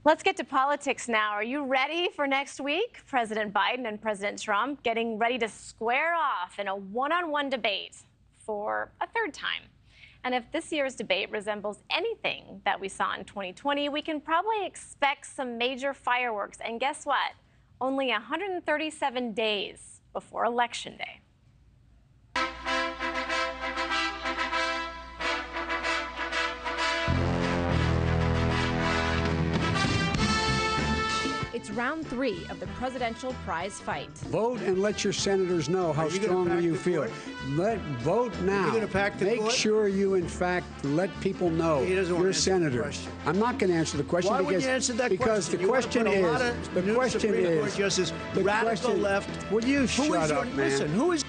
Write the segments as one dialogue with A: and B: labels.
A: Let's get to politics now. Are you ready for next week? President Biden and President Trump getting ready to square off in a one-on-one debate for a third time. And if this year's debate resembles anything that we saw in 2020, we can probably expect some major fireworks. And guess what? Only 137 days before Election Day. It's round 3 of the presidential prize fight.
B: Vote and let your senators know how strongly you feel. Vote now.
C: Are you going to pack the
B: Make
C: court?
B: sure you, in fact, let people know you're a senator. I'm not going to answer the question.
C: Why
B: because,
C: would you answer that
B: because
C: question?
B: the question is, the question is,
C: Justice,
B: the
C: radical
B: question,
C: left.
B: Will you shut up, man?
C: Listen, who is?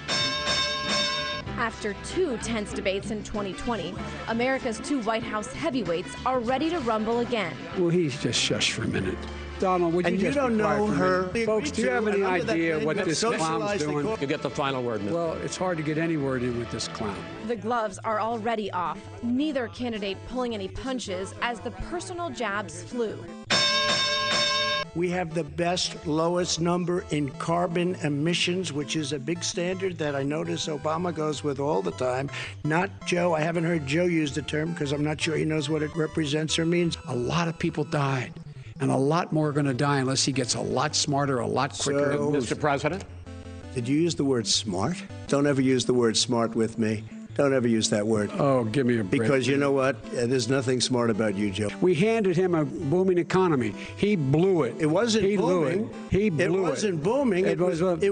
A: After 2 tense debates in 2020, America's 2 White House heavyweights are ready to rumble again.
B: Well, he's just shush for a minute. Donald, would you
C: And
B: just
C: you don't
B: be quiet
C: know
B: for a
C: her.
B: minute? Folks, do you have any idea what this clown's doing?
D: You get the final word, Mitt.
B: Well, it's hard to get any word in with this clown.
A: The gloves are already off, neither candidate pulling any punches as the personal jabs flew.
C: We have the best, lowest number in carbon emissions, which is a big standard that I notice Obama goes with all the time. Not Joe. I haven't heard Joe use the term because I'm not sure he knows what it represents or means.
B: A lot of people died, and a lot more are going to die unless he gets a lot smarter, a lot quicker.
C: So,
D: Mr. President?
C: Did you use the word smart? Don't ever use the word smart with me. Don't ever use that word.
B: Oh, give me a break.
C: Because you know what? There's nothing smart about you, Joe.
B: We handed him a booming economy. He blew it.
C: It wasn't booming.
B: He blew it.
C: It wasn't booming. It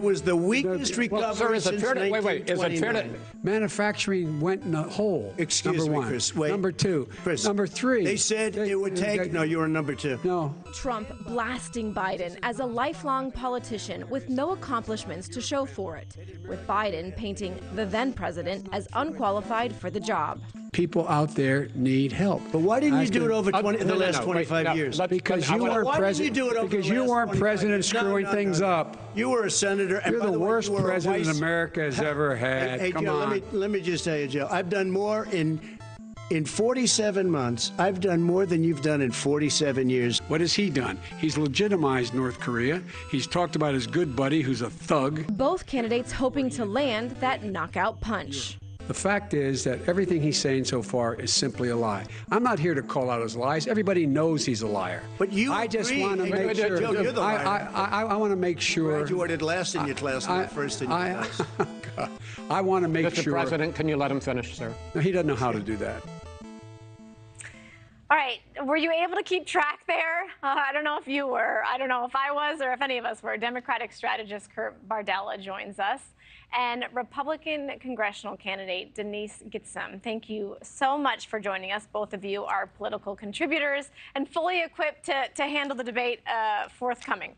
C: was the weakest recovery
D: Sir, is it
C: since
D: fair to, wait, is it fair to,
C: 1929.
B: Manufacturing went in a hole.
C: Excuse
B: number
C: me,
B: one.
C: Chris. Wait.
B: Number 2.
C: Chris,
B: number 3.
C: They said it would take. No, you were number 2.
B: No.
A: Trump blasting Biden as a lifelong politician with no accomplishments to show for it, with Biden painting the then president as unqualified for the job.
B: People out there need help.
C: But why didn't you do it over
D: no,
C: the
D: no,
C: last
D: no,
C: 25
D: wait,
C: years?
D: no,
B: Because you weren't
C: Why didn't
B: president.
C: you do it over
B: Because
C: the
B: you
C: last
B: weren't
C: 25
B: president
C: years?
B: screwing things up.
C: You were a senator. And
B: You're
C: by
B: the
C: way,
B: worst
C: you were a
B: president
C: vice-
B: America has ever had.
C: Hey,
B: Come
C: Joe,
B: on.
C: let me just tell you, Joe. I've done more in 47 months. I've done more than you've done in 47 years.
B: What has he done? He's legitimized North Korea. He's talked about his good buddy, who's a thug.
A: Both candidates hoping to land that knockout punch.
B: The fact is that everything he's saying so far is simply a lie. I'm not here to call out his lies. Everybody knows he's a liar.
C: But you
B: I just
C: agree.
B: want to
C: Hey,
B: make
C: Joe,
B: sure.
C: you're the liar.
B: I want to make sure.
C: Graduated last in your class, not first in your class.
B: I want to make
D: Mr.
B: sure.
D: President, can you let him finish, sir?
B: No, he doesn't know how to do that.
A: All right, were you able to keep track there? I don't know if you were. I don't know if I was or if any of us were. Democratic strategist Kurt Bardella joins us. And Republican congressional candidate Denise Gitsham. Thank you so much for joining us. Both of you are political contributors and fully equipped to handle the debate forthcoming.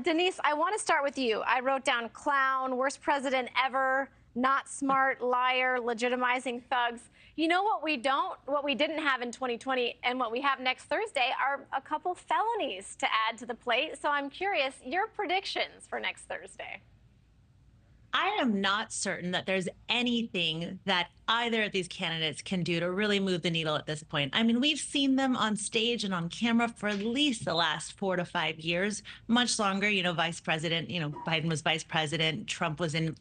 A: Denise, I want to start with you. I wrote down clown, worst president ever, not smart, liar, legitimizing thugs. You know what we didn't have in 2020 and what we have next Thursday are a couple felonies to add to the plate. So I'm curious, your predictions for next Thursday.
E: I am not certain that there's anything that either of these candidates can do to really move the needle at this point. I mean, we've seen them on stage and on camera for at least the last 4 to 5 years, much longer. You know, vice president, you know, Biden was vice president. Trump was in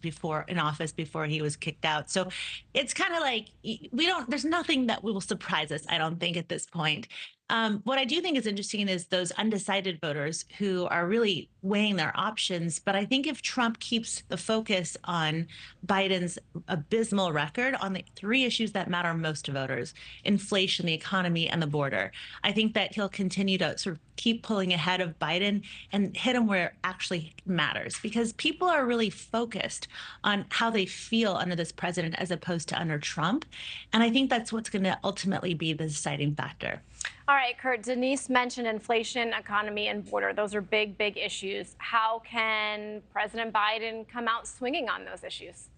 E: office before he was kicked out. So it's kind of like there's nothing that will surprise us, I don't think, at this point. What I do think is interesting is those undecided voters who are really weighing their options. But I think if Trump keeps the focus on Biden's abysmal record on the 3 issues that matter most to voters, inflation, the economy, and the border, I think that he'll continue to sort of keep pulling ahead of Biden and hit him where it actually matters, because people are really focused on how they feel under this president as opposed to under Trump. And I think that's what's going to ultimately be the deciding factor.
A: All right, Kurt, Denise mentioned inflation, economy, and border. Those are big, big issues. How can President Biden come out swinging on those issues?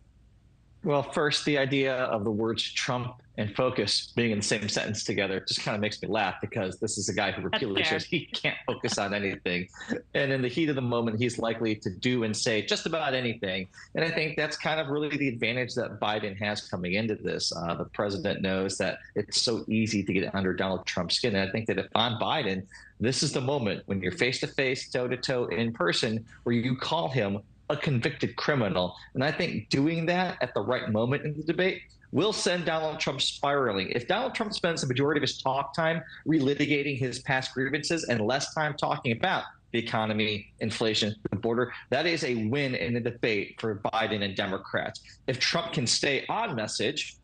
F: Well, first, the idea of the words Trump and focus being in the same sentence together just kind of makes me laugh because this is a guy who repeatedly
E: fair.
F: says he can't focus on anything. And in the heat of the moment, he's likely to do and say just about anything. And I think that's kind of really the advantage that Biden has coming into this. The president knows that it's so easy to get under Donald Trump's skin. And I think that if I'm Biden, this is the moment when you're face to face, toe to toe, in person, where you call him a convicted criminal. And I think doing that at the right moment in the debate will send Donald Trump spiraling. If Donald Trump spends the majority of his talk time relitigating his past grievances and less time talking about the economy, inflation, the border, that is a win in the debate for Biden and Democrats. If Trump can stay on message,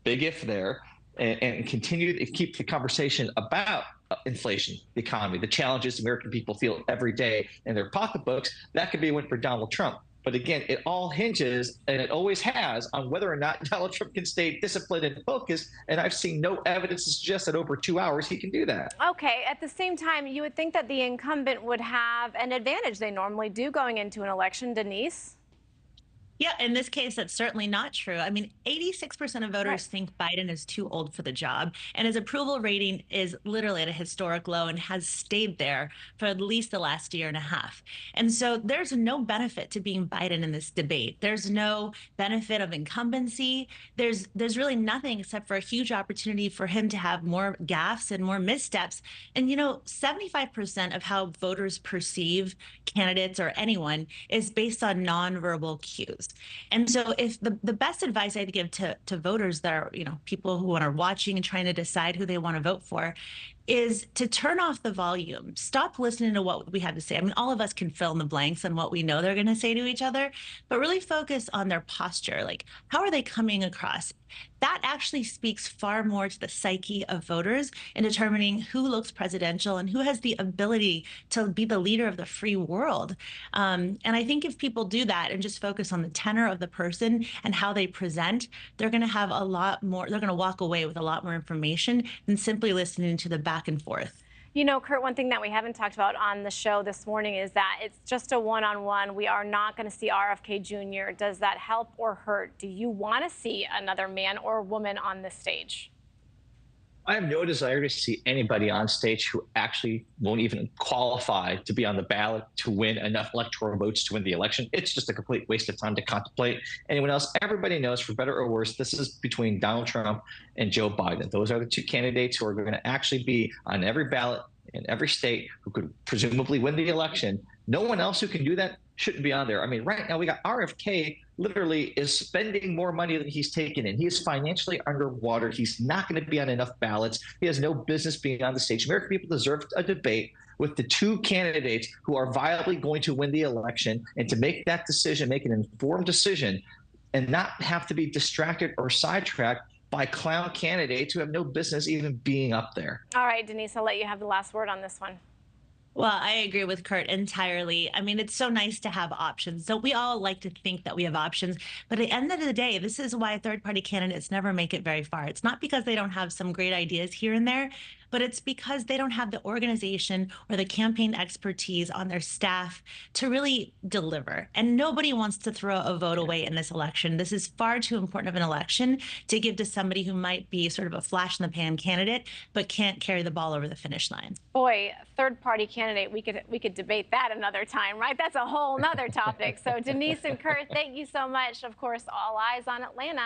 F: big if there, and continue to keep the conversation about inflation, the economy, the challenges American people feel every day in their pocketbooks, that could be a win for Donald Trump. But again, it all hinges, and it always has, on whether or not Donald Trump can stay disciplined and focused. And I've seen no evidence to suggest that over 2 hours he can do that.
A: Okay, at the same time, you would think that the incumbent would have an advantage. They normally do going into an election, Denise.
E: Yeah, in this case, that's certainly not true. I mean, 86% of voters think Biden is too old for the job, and his approval rating is literally at a historic low and has stayed there for at least the last year and a half. And so there's no benefit to being Biden in this debate. There's no benefit of incumbency. There's really nothing except for a huge opportunity for him to have more gaffes and more missteps. And, 75% of how voters perceive candidates or anyone is based on nonverbal cues. And so if the best advice I'd give to voters that are, people who are watching and trying to decide who they want to vote for is to turn off the volume. Stop listening to what we have to say. I mean, all of us can fill in the blanks on what we know they're going to say to each other, but really focus on their posture. Like, how are they coming across? That actually speaks far more to the psyche of voters in determining who looks presidential and who has the ability to be the leader of the free world. And I think if people do that and just focus on the tenor of the person and how they present, they're going to have a lot more, they're going to walk away with a lot more information than simply listening to the back and forth.
A: Kurt, one thing that we haven't talked about on the show this morning is that it's just a one-on-one. We are not going to see RFK Jr. Does that help or hurt? Do you want to see another man or woman on this stage?
F: I have no desire to see anybody on stage who actually won't even qualify to be on the ballot to win enough electoral votes to win the election. It's just a complete waste of time to contemplate anyone else. Everybody knows, for better or worse, this is between Donald Trump and Joe Biden. Those are the two candidates who are going to actually be on every ballot in every state, who could presumably win the election. No one else who can do that shouldn't be on there. I mean, right now we got RFK literally is spending more money than he's taken in. He is financially underwater. He's not going to be on enough ballots. He has no business being on the stage. American people deserve a debate with the two candidates who are viably going to win the election, and to make that decision, make an informed decision, and not have to be distracted or sidetracked by clown candidates who have no business even being up there.
A: All right, Denise, I'll let you have the last word on this one.
E: Well, I agree with Kurt entirely. I mean, it's so nice to have options. So we all like to think that we have options. But at the end of the day, this is why third-party candidates never make it very far. It's not because they don't have some great ideas here and there, but it's because they don't have the organization or the campaign expertise on their staff to really deliver. And nobody wants to throw a vote away in this election. This is far too important of an election to give to somebody who might be sort of a flash in the pan candidate, but can't carry the ball over the finish line.
A: Boy, third-party candidate, we could debate that another time, right? That's a whole nother topic. So Denise and Kurt, thank you so much. Of course, all eyes on Atlanta.